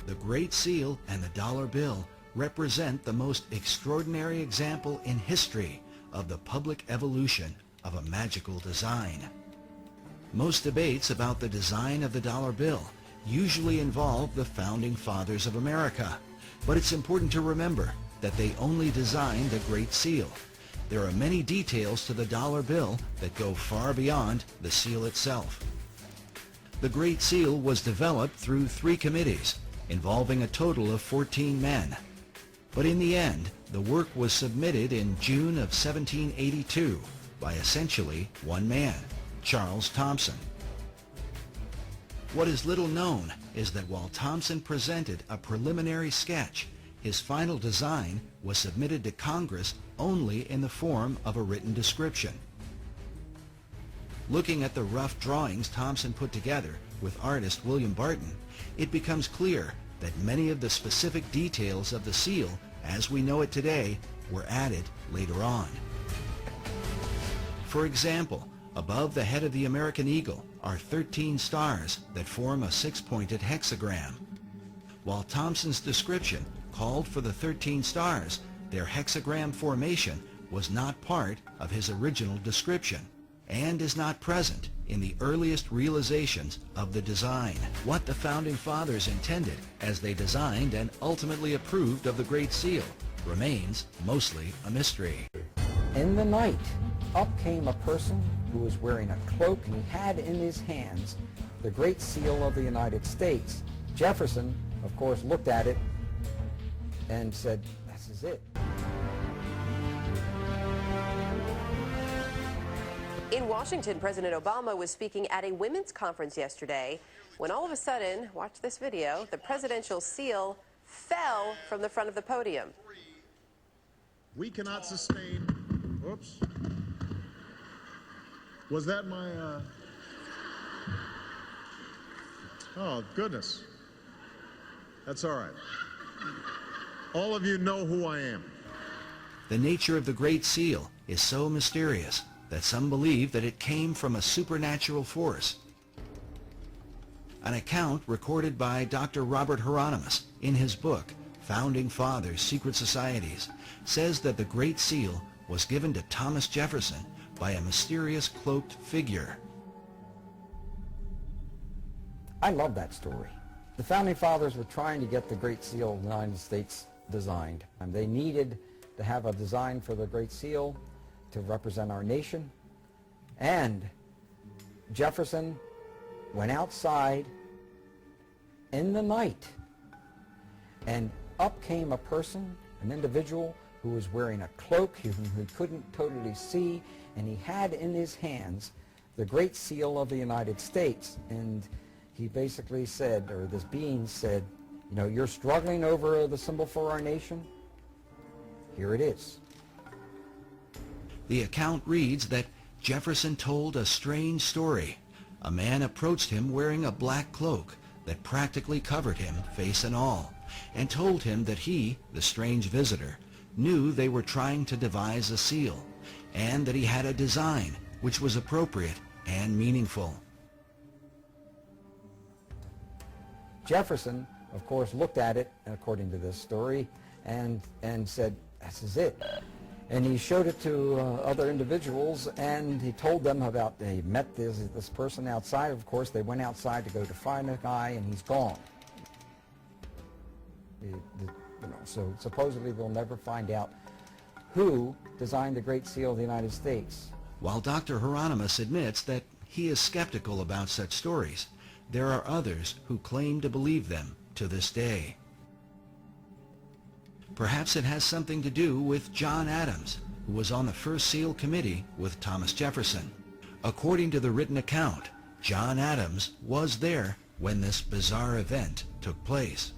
The Great Seal and the dollar bill represent the most extraordinary example in history of the public evolution of a magical design. Most debates about the design of the dollar bill usually involve the founding fathers of America, but it's important to remember that they only designed the Great Seal. There are many details to the dollar bill that go far beyond the seal itself. The Great Seal was developed through 3 committees involving a total of 14 men. But in the end, the work was submitted in June of 1782 by essentially one man, Charles Thomson. What is little known is that while Thomson presented a preliminary sketch, his final design was submitted to Congress only in the form of a written description. Looking at the rough drawings Thomson put together with artist William Barton, it becomes clear that many of the specific details of the seal, as we know it today, were added later on. For example, above the head of the American eagle are 13 stars that form a 6-pointed hexagram. While Thomson's description called for the 13 stars, their hexagram formation was not part of his original description and is not present in the earliest realizations of the design. What the Founding Fathers intended as they designed and ultimately approved of the Great Seal remains mostly a mystery. In the night, up came a person who was wearing a cloak, and he had in his hands the Great Seal of the United States. Jefferson, of course, looked at it and said, "This is it." In Washington, President Obama was speaking at a women's conference yesterday when all of a sudden, watch this video, the presidential seal fell from the front of the podium. We cannot sustain, oops, was that my, oh goodness, that's all right. All of you know who I am. The nature of the Great Seal is so mysterious that some believe that it came from a supernatural force. An account recorded by Dr. Robert Hieronymus in his book, Founding Fathers, Secret Societies, says that the Great Seal was given to Thomas Jefferson by a mysterious cloaked figure. I love that story. The Founding Fathers were trying to get the Great Seal of the United States designed. And they needed to have a design for the Great Seal to represent our nation. And Jefferson went outside in the night, and up came a person, an individual, who was wearing a cloak, who couldn't totally see, and he had in his hands the Great Seal of the United States. And he basically said, or this being said, you know, you're struggling over the symbol for our nation? Here it is. The account reads that Jefferson told a strange story. A man approached him wearing a black cloak that practically covered him, face and all, and told him that he, the strange visitor, knew they were trying to devise a seal, and that he had a design which was appropriate and meaningful. Jefferson, of course, looked at it, according to this story, and said, this is it. And he showed it to other individuals, and he told them about, they met this person outside. Of course, they went outside to go to find the guy, and he's gone. So supposedly they'll never find out who designed the Great Seal of the United States. While Dr. Hieronymus admits that he is skeptical about such stories, there are others who claim to believe them to this day. Perhaps it has something to do with John Adams, who was on the first seal committee with Thomas Jefferson. According to the written account, John Adams was there when this bizarre event took place.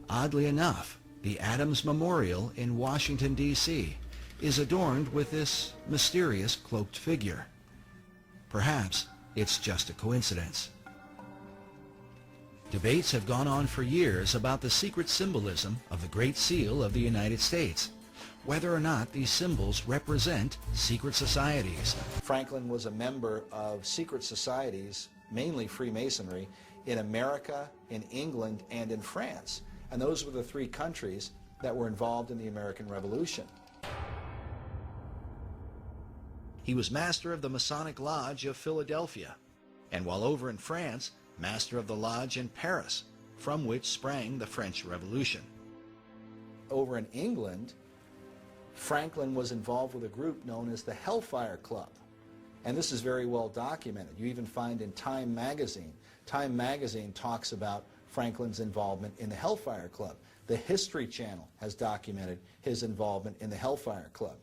Oddly enough, the Adams Memorial in Washington, D.C. is adorned with this mysterious cloaked figure. Perhaps it's just a coincidence. Debates have gone on for years about the secret symbolism of the Great Seal of the United States, whether or not these symbols represent secret societies. Franklin was a member of secret societies, mainly Freemasonry, in America, in England, and in France. And those were the three countries that were involved in the American Revolution. He was master of the Masonic Lodge of Philadelphia, and while over in France, master of the lodge in Paris, from which sprang the French Revolution. Over in England, Franklin was involved with a group known as the Hellfire Club. And this is very well documented. You even find in Time magazine. Time magazine talks about Franklin's involvement in the Hellfire Club. The History Channel has documented his involvement in the Hellfire Club.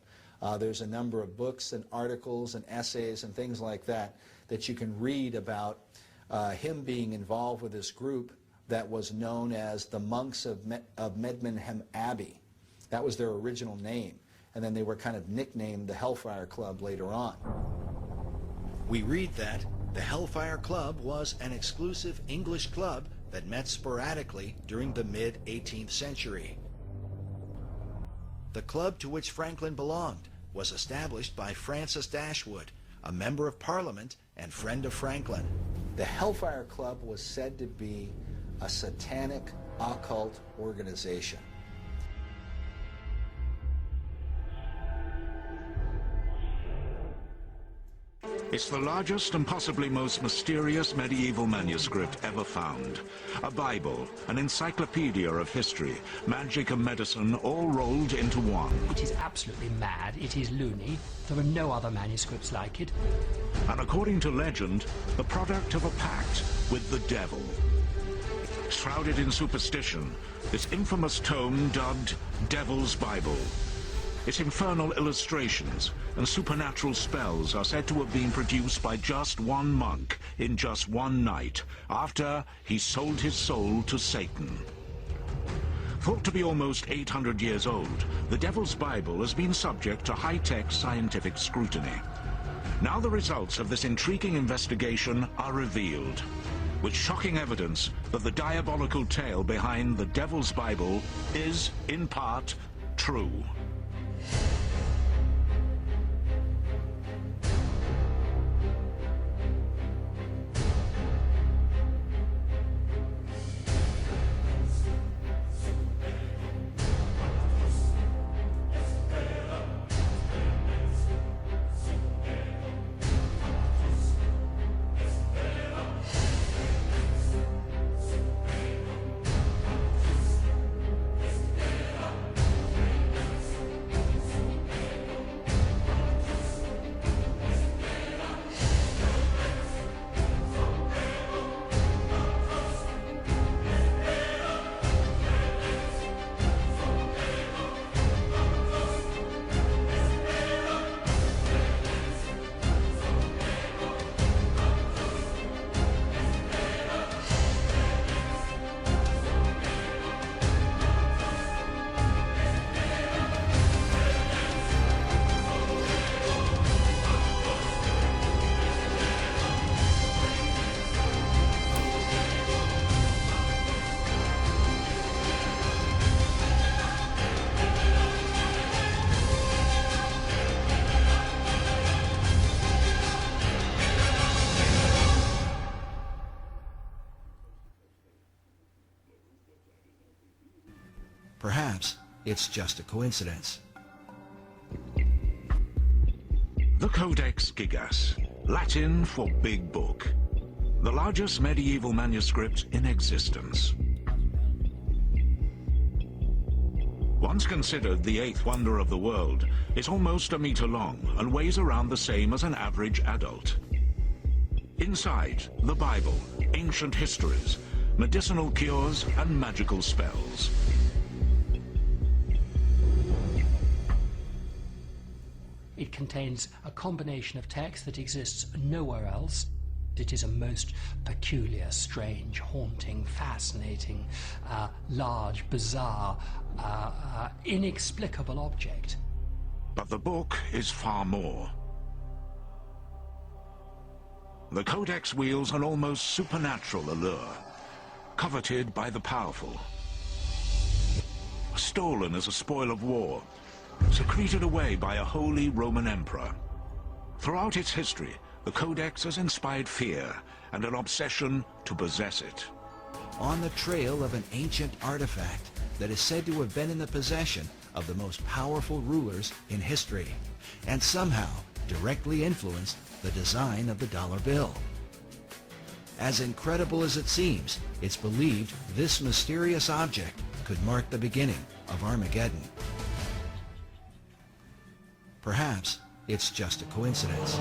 There's a number of books and articles and essays and things like that that you can read about him being involved with this group that was known as the Monks of Medmenham Abbey. That was their original name. And then they were kind of nicknamed the Hellfire Club later on. We read that the Hellfire Club was an exclusive English club that met sporadically during the mid-18th century. The club to which Franklin belonged was established by Francis Dashwood, a member of Parliament and friend of Franklin. The Hellfire Club was said to be a satanic occult organization. It's the largest and possibly most mysterious medieval manuscript ever found. A Bible, an encyclopedia of history, magic and medicine, all rolled into one. It is absolutely mad. It is loony. There are no other manuscripts like it. And according to legend, the product of a pact with the devil. Shrouded in superstition, this infamous tome dubbed Devil's Bible. Its infernal illustrations and supernatural spells are said to have been produced by just one monk in just one night after he sold his soul to Satan. Thought to be almost 800 years old, the Devil's Bible has been subject to high-tech scientific scrutiny. Now the results of this intriguing investigation are revealed, with shocking evidence that the diabolical tale behind the Devil's Bible is, in part, true. Perhaps it's just a coincidence. The Codex Gigas, Latin for Big Book, the largest medieval manuscript in existence. Once considered the eighth wonder of the world, it's almost a meter long and weighs around the same as an average adult. Inside, the Bible, ancient histories, medicinal cures and magical spells. It contains a combination of text that exists nowhere else. It is a most peculiar, strange, haunting, fascinating, large, bizarre, inexplicable object. But the book is far more. The Codex wields an almost supernatural allure, coveted by the powerful. Stolen as a spoil of war, secreted away by a holy Roman emperor. Throughout its history, the codex has inspired fear and an obsession to possess it. On the trail of an ancient artifact that is said to have been in the possession of the most powerful rulers in history, and somehow directly influenced the design of the dollar bill. As incredible as it seems, it's believed this mysterious object could mark the beginning of Armageddon. Perhaps it's just a coincidence.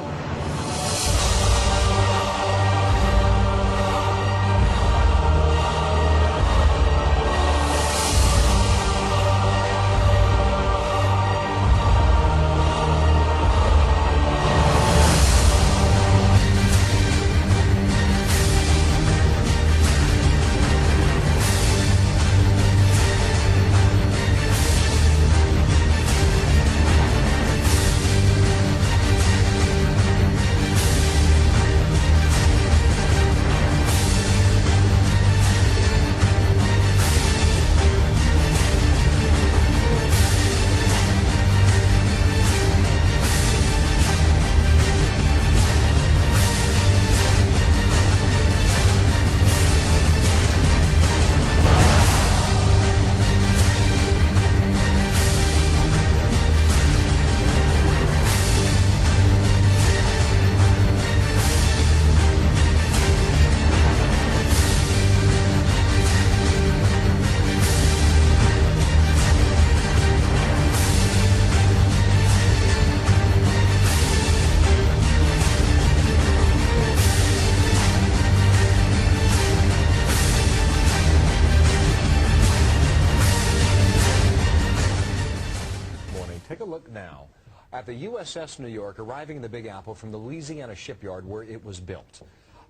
Take a look now at the USS New York arriving in the Big Apple from the Louisiana shipyard where it was built.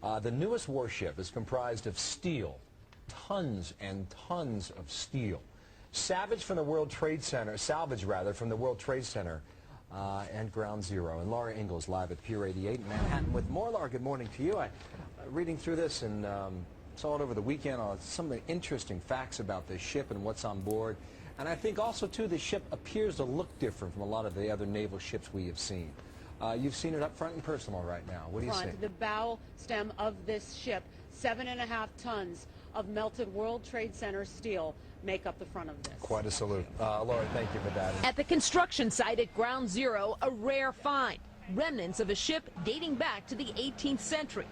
The newest warship is comprised of steel, tons and tons of steel. Salvaged from the World Trade Center, and Ground Zero. And Laura Ingalls live at Pier 88 in Manhattan with more. Laura, good morning to you. Reading through this and saw it over the weekend, some of the interesting facts about this ship and what's on board. And I think also, too, the ship appears to look different from a lot of the other naval ships we have seen. You've seen it up front and personal right now. What do you say? The bow stem of this ship, 7.5 tons of melted World Trade Center steel make up the front of this. Quite a salute. Laura, thank you for that. At the construction site at Ground Zero, a rare find. Remnants of a ship dating back to the 18th century.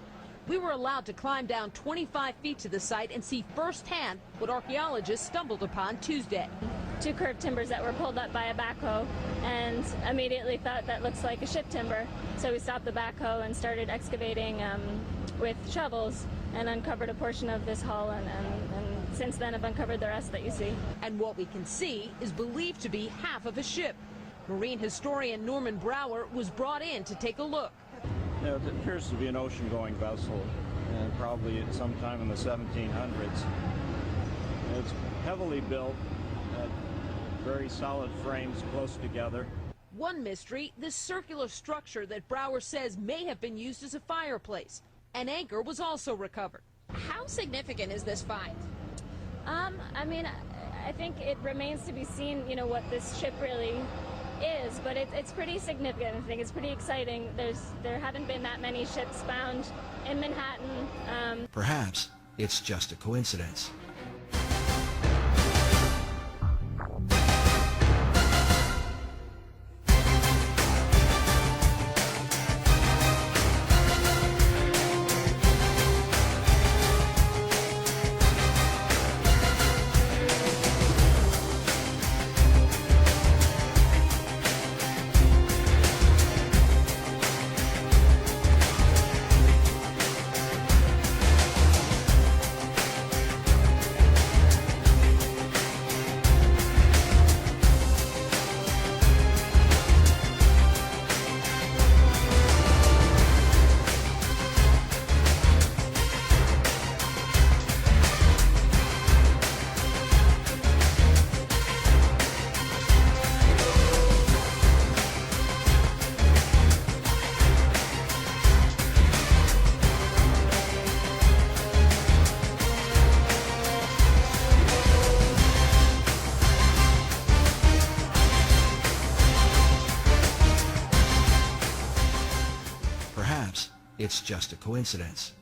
We were allowed to climb down 25 feet to the site and see firsthand what archaeologists stumbled upon Tuesday. 2 curved timbers that were pulled up by a backhoe, and immediately thought that looks like a ship timber. So we stopped the backhoe and started excavating with shovels and uncovered a portion of this hull, and since then have uncovered the rest that you see. And what we can see is believed to be half of a ship. Marine historian Norman Brower was brought in to take a look. It appears to be an ocean-going vessel, and probably at sometime in the 1700s. It's heavily built, very solid frames close together. One mystery, this circular structure that Brower says may have been used as a fireplace. An anchor was also recovered. How significant is this find? I mean, I think it remains to be seen, what this ship really is, but it's pretty significant. I think it's pretty exciting. There haven't been that many ships found in Manhattan. Perhaps it's just a coincidence. it's just a coincidence.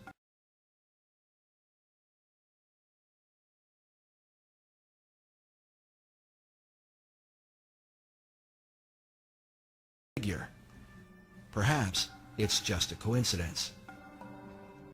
Perhaps it's just a coincidence.